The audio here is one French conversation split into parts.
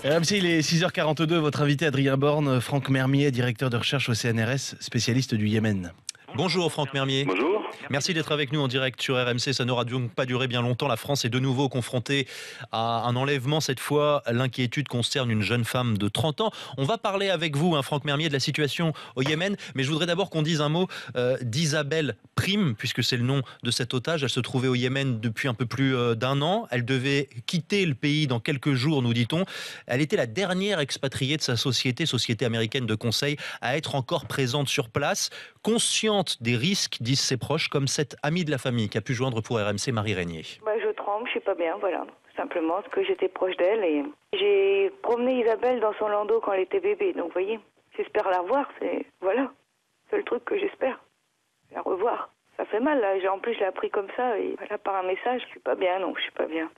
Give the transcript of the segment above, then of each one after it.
RMC, il est 6h42, votre invité Adrien Borne, Franck Mermier, directeur de recherche au CNRS, spécialiste du Yémen. Bonjour Franck Mermier. Bonjour. Merci d'être avec nous en direct sur RMC. Ça n'aura donc pas duré bien longtemps. La France est de nouveau confrontée à un enlèvement. Cette fois, l'inquiétude concerne une jeune femme de 30 ans. On va parler avec vous, Franck Mermier, de la situation au Yémen. Mais je voudrais d'abord qu'on dise un mot d'Isabelle Prime, puisque c'est le nom de cette otage. Elle se trouvait au Yémen depuis un peu plus d'un an. Elle devait quitter le pays dans quelques jours, nous dit-on. Elle était la dernière expatriée de sa société américaine de conseil, à être encore présente sur place, consciente des risques, disent ses proches, comme cette amie de la famille qui a pu joindre pour RMC Marie Régnier. Je tremble, je suis pas bien, voilà. Simplement parce que j'étais proche d'elle et j'ai promené Isabelle dans son landau quand elle était bébé. Donc vous voyez, j'espère la revoir, voilà, c'est le truc que j'espère, la revoir. Ça fait mal là, en plus je l'ai appris comme ça et voilà, par un message, je suis pas bien, non, je suis pas bien.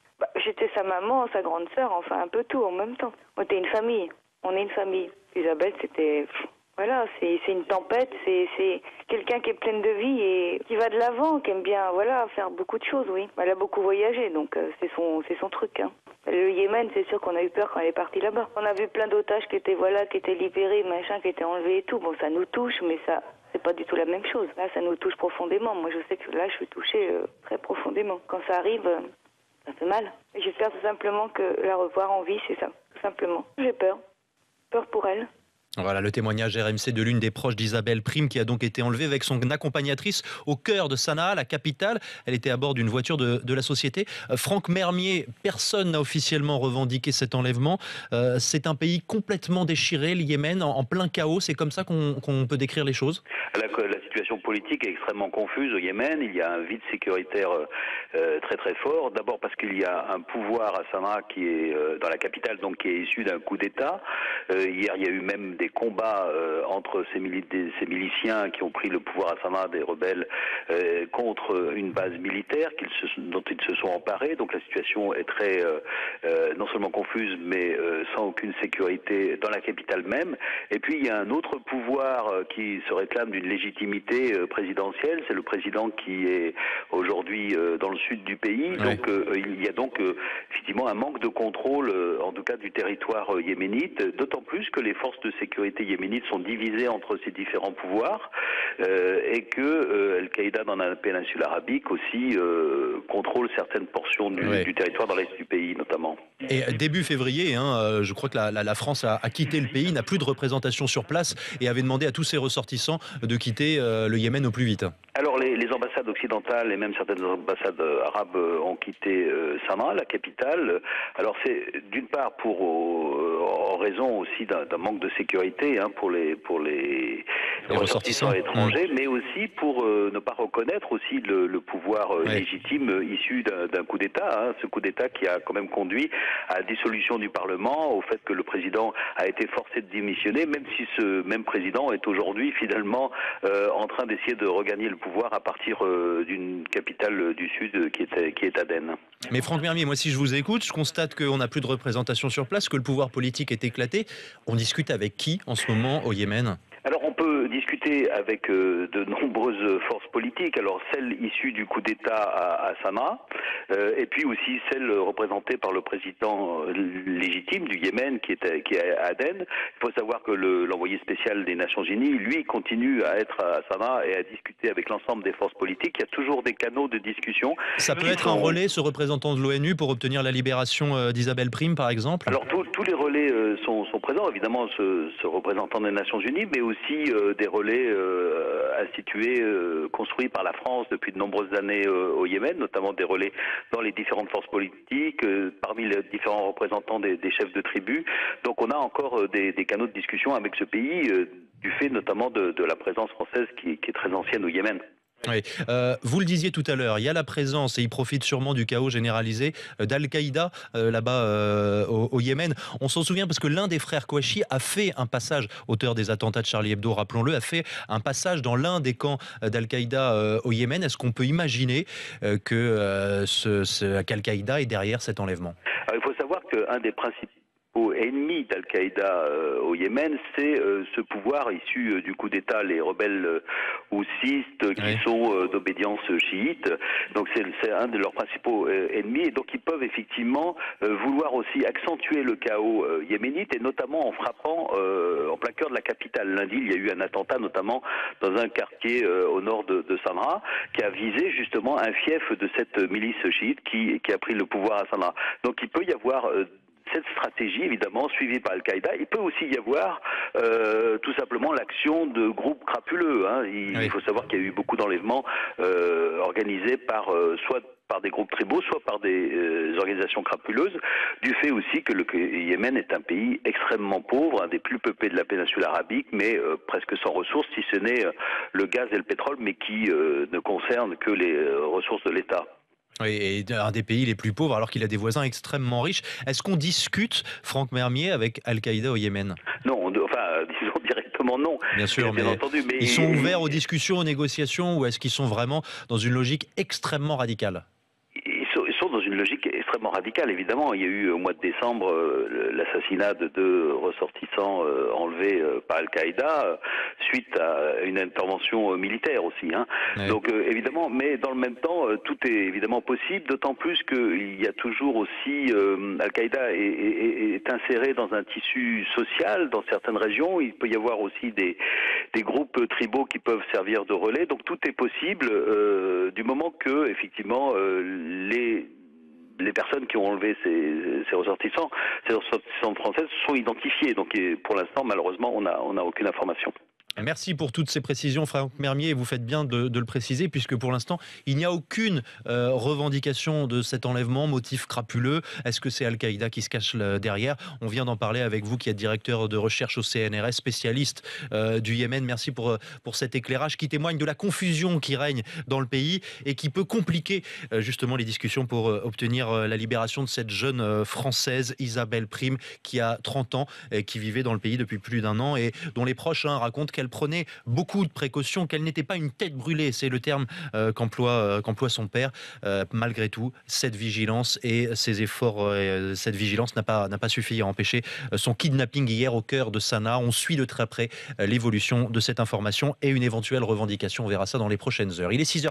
J'étais sa maman, sa grande sœur, enfin un peu tout en même temps. On était une famille, on est une famille. Isabelle, c'était... Voilà, c'est une tempête, c'est quelqu'un qui est pleine de vie et qui va de l'avant, qui aime bien faire beaucoup de choses, oui. Elle a beaucoup voyagé, donc c'est son truc. Hein. Le Yémen, c'est sûr qu'on a eu peur quand elle est partie là-bas. On a vu plein d'otages qui étaient libérés, qui étaient enlevés et tout. Bon, ça nous touche, mais ça, c'est pas du tout la même chose. Là, ça nous touche profondément. Moi, je sais que là, je suis touchée très profondément. Quand ça arrive, ça fait mal. Et j'espère tout simplement que la revoir en vie, c'est ça, tout simplement. J'ai peur pour elle. Voilà le témoignage RMC de l'une des proches d'Isabelle Prime qui a donc été enlevée avec son accompagnatrice au cœur de Sanaa, la capitale. Elle était à bord d'une voiture de la société. Franck Mermier, personne n'a officiellement revendiqué cet enlèvement. C'est un pays complètement déchiré, le Yémen, en plein chaos. C'est comme ça qu'on peut décrire les choses? La situation politique est extrêmement confuse au Yémen. Il y a un vide sécuritaire très très fort. D'abord parce qu'il y a un pouvoir à Sanaa qui est dans la capitale, donc qui est issu d'un coup d'État. Hier, il y a eu même des combats entre ces miliciens qui ont pris le pouvoir à Sanaa, des rebelles, contre une base militaire dont ils se sont emparés. Donc la situation est très non seulement confuse, mais sans aucune sécurité dans la capitale même. Et puis il y a un autre pouvoir qui se réclame d'une légitimité présidentielle. C'est le président qui est aujourd'hui dans le sud du pays. Oui. Donc il y a donc effectivement un manque de contrôle, en tout cas du territoire yéménite, d'autant plus que les forces de sécurité yéménites sont divisées entre ces différents pouvoirs et que Al-Qaïda dans la péninsule arabique aussi contrôle certaines portions du territoire dans l'est du pays notamment. Et début février, je crois que la France a quitté le pays, n'a plus de représentation sur place et avait demandé à tous ses ressortissants de quitter le Yémen au plus vite. Alors les ambassades occidentales et même certaines ambassades arabes ont quitté Sanaa, la capitale. Alors c'est d'une part en raison aussi d'un manque de sécurité pour les ressortissants étrangers, mais aussi pour ne pas reconnaître aussi le pouvoir légitime issu d'un coup d'État. Ce coup d'État qui a quand même conduit à la dissolution du Parlement, au fait que le président a été forcé de démissionner, même si ce même président est aujourd'hui finalement en train d'essayer de regagner le pouvoir à partir d'une capitale du Sud qui est Aden. Mais Franck Mermier, moi si je vous écoute, je constate qu'on n'a plus de représentation sur place, que le pouvoir politique est éclaté. On discute avec qui en ce moment au Yémen ? Alors on peut discuter avec de nombreuses forces politiques, alors celles issues du coup d'État à Sanaa, et puis aussi celles représentées par le président légitime du Yémen qui est à Aden. Il faut savoir que l'envoyé spécial des Nations Unies, lui, continue à être à Sanaa et à discuter avec l'ensemble des forces politiques. Il y a toujours des canaux de discussion. Ça peut être un relais, ce représentant de l'ONU, pour obtenir la libération d'Isabelle Prime, par exemple? Alors tous les relais sont présents, évidemment ce représentant des Nations Unies, mais aussi des relais institués, construits par la France depuis de nombreuses années au Yémen, notamment des relais dans les différentes forces politiques, parmi les différents représentants des chefs de tribus. Donc on a encore des canaux de discussion avec ce pays, du fait notamment de la présence française qui est très ancienne au Yémen. Oui. Vous le disiez tout à l'heure, il y a la présence, et il profite sûrement du chaos généralisé, d'Al-Qaïda là-bas au Yémen. On s'en souvient parce que l'un des frères Kouachi a fait un passage, auteur des attentats de Charlie Hebdo, rappelons-le, a fait un passage dans l'un des camps d'Al-Qaïda au Yémen. Est-ce qu'on peut imaginer qu'Al-Qaïda est derrière cet enlèvement? Alors, il faut savoir qu'un des principaux ennemi d'Al-Qaïda au Yémen, c'est ce pouvoir issu du coup d'État, les rebelles houssistes qui sont d'obédience chiite. Donc c'est un de leurs principaux ennemis, et donc ils peuvent effectivement vouloir aussi accentuer le chaos yéménite, et notamment en frappant en plein cœur de la capitale. Lundi, il y a eu un attentat notamment dans un quartier au nord de Sanaa, qui a visé justement un fief de cette milice chiite qui a pris le pouvoir à Sanaa. Donc il peut y avoir cette stratégie, évidemment, suivie par Al-Qaïda. Il peut aussi y avoir tout simplement l'action de groupes crapuleux. Il faut savoir qu'il y a eu beaucoup d'enlèvements organisés par soit par des groupes tribaux, soit par des organisations crapuleuses, du fait aussi que le Yémen est un pays extrêmement pauvre, un des plus peuplés de la péninsule arabique, mais presque sans ressources, si ce n'est le gaz et le pétrole, mais qui ne concerne que les ressources de l'État. Oui, et un des pays les plus pauvres alors qu'il a des voisins extrêmement riches. Est-ce qu'on discute, Franck Mermier, avec Al-Qaïda au Yémen? Non, disons directement non. Bien sûr, bien entendu, mais ils sont ouverts aux discussions, aux négociations, ou est-ce qu'ils sont vraiment dans une logique extrêmement radicale? Ils sont dans une logique extrêmement radicale, évidemment. Il y a eu au mois de décembre l'assassinat de 2 ressortissants enlevés par Al-Qaïda suite à une intervention militaire aussi. Donc évidemment, mais dans le même temps, tout est évidemment possible, d'autant plus qu'il y a toujours aussi Al-Qaïda est inséré dans un tissu social dans certaines régions. Il peut y avoir aussi des groupes tribaux qui peuvent servir de relais. Donc tout est possible du moment que effectivement les personnes qui ont enlevé ces ressortissants françaises sont identifiées. Donc pour l'instant, malheureusement, on n'a aucune information. Merci pour toutes ces précisions, Franck Mermier, et vous faites bien de le préciser, puisque pour l'instant, il n'y a aucune revendication de cet enlèvement, motif crapuleux. Est-ce que c'est Al-Qaïda qui se cache derrière? On vient d'en parler avec vous, qui êtes directeur de recherche au CNRS, spécialiste du Yémen. Merci pour cet éclairage qui témoigne de la confusion qui règne dans le pays et qui peut compliquer justement les discussions pour obtenir la libération de cette jeune Française, Isabelle Prime, qui a 30 ans, et qui vivait dans le pays depuis plus d'1 an et dont les proches racontent qu'elle prenait beaucoup de précautions, qu'elle n'était pas une tête brûlée, c'est le terme qu'emploie son père. Malgré tout, cette vigilance et ces efforts, cette vigilance n'a pas suffi à empêcher son kidnapping hier au cœur de Sanaa. On suit de très près l'évolution de cette information et une éventuelle revendication. On verra ça dans les prochaines heures. Il est 6h.